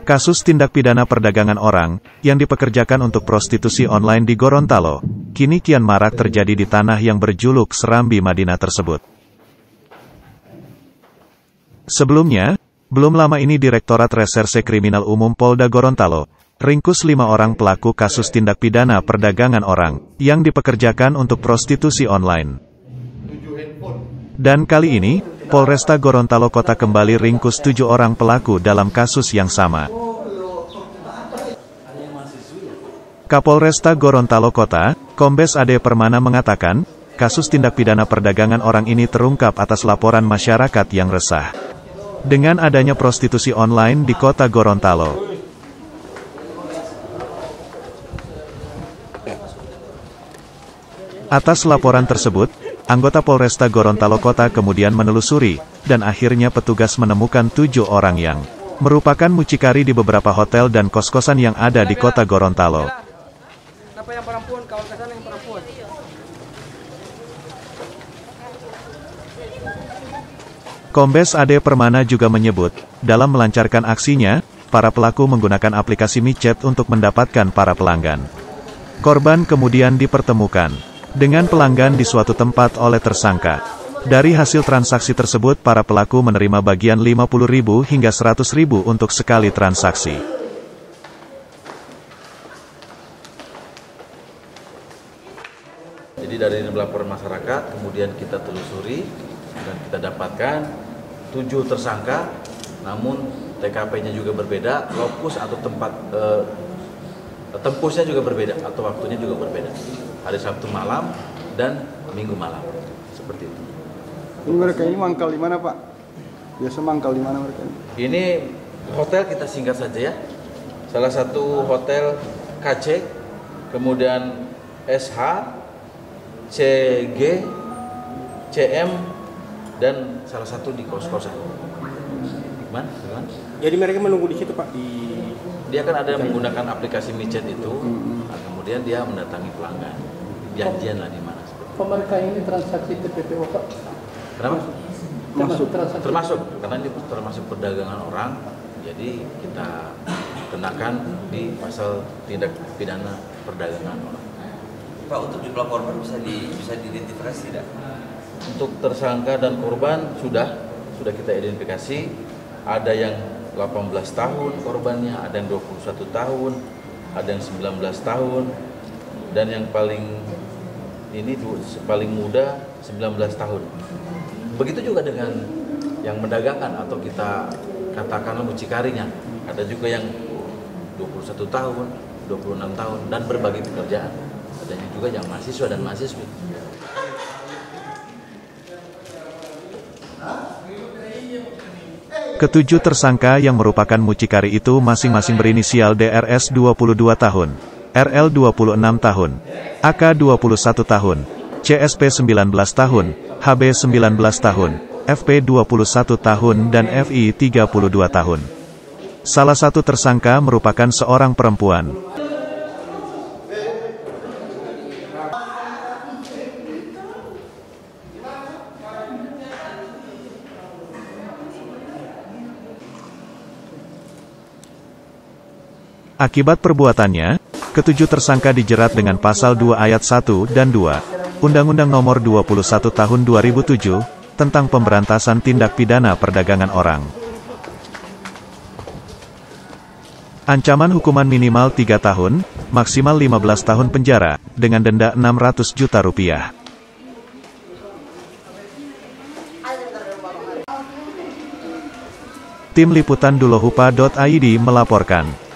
Kasus tindak pidana perdagangan orang, yang dipekerjakan untuk prostitusi online di Gorontalo, kini kian marak terjadi di tanah yang berjuluk Serambi Madinah tersebut. Sebelumnya, belum lama ini Direktorat Reserse Kriminal Umum Polda Gorontalo, ringkus 5 orang pelaku kasus tindak pidana perdagangan orang, yang dipekerjakan untuk prostitusi online. Dan kali ini, Polresta Gorontalo Kota kembali ringkus 7 orang pelaku dalam kasus yang sama. Kapolresta Gorontalo Kota, Kombes Ade Permana mengatakan, kasus tindak pidana perdagangan orang ini terungkap atas laporan masyarakat yang resah dengan adanya prostitusi online di Kota Gorontalo. Atas laporan tersebut, anggota Polresta Gorontalo Kota kemudian menelusuri, dan akhirnya petugas menemukan 7 orang yang merupakan mucikari di beberapa hotel dan kos-kosan yang ada di Kota Gorontalo. Kombes Ade Permana juga menyebut, dalam melancarkan aksinya, para pelaku menggunakan aplikasi micet untuk mendapatkan para pelanggan. Korban kemudian dipertemukan dengan pelanggan di suatu tempat oleh tersangka. Dari hasil transaksi tersebut para pelaku menerima bagian 50.000 hingga 100.000 untuk sekali transaksi. Jadi dari laporan masyarakat kemudian kita telusuri dan kita dapatkan 7 tersangka, namun TKP-nya juga berbeda, lokus atau tempat tempusnya juga berbeda atau waktunya juga berbeda. Hari Sabtu malam dan Minggu malam, seperti itu. Ini mereka ini mangkal di mana, Pak? Biasa mangkal di mana mereka ini? Ini hotel kita singkat saja ya. Salah satu hotel KC, kemudian SH, CG, CM, dan salah satu di kos-kosan. Gimana? Jadi mereka menunggu di situ, Pak? Dia kan ada menggunakan aplikasi micet itu, nah, kemudian dia mendatangi pelanggan, janjian lah di mana. Mereka ini transaksi TPPO, Pak? Kenapa? Termasuk, karena ini termasuk perdagangan orang, jadi kita kenakan di pasal tindak pidana perdagangan orang. Pak, untuk jumlah korban bisa diidentifikasi tidak? Untuk tersangka dan korban sudah kita identifikasi, ada yang 18 tahun korbannya, ada yang 21 tahun, ada yang 19 tahun, dan yang paling muda 19 tahun. Begitu juga dengan yang mendagangkan atau kita katakanlah mucikarinya. Ada juga yang 21 tahun, 26 tahun, dan berbagai pekerjaan. Ada juga yang mahasiswa dan mahasiswi. Ketujuh tersangka yang merupakan mucikari itu masing-masing berinisial DRS 22 tahun, RL 26 tahun, AK 21 tahun, CSP 19 tahun, HB 19 tahun, FP 21 tahun dan FI 32 tahun. Salah satu tersangka merupakan seorang perempuan. Akibat perbuatannya, ketujuh tersangka dijerat dengan pasal 2 ayat 1 dan 2, Undang-Undang Nomor 21 Tahun 2007, tentang pemberantasan tindak pidana perdagangan orang. Ancaman hukuman minimal 3 tahun, maksimal 15 tahun penjara, dengan denda 600 juta rupiah. Tim Liputan Dulohupa.id melaporkan.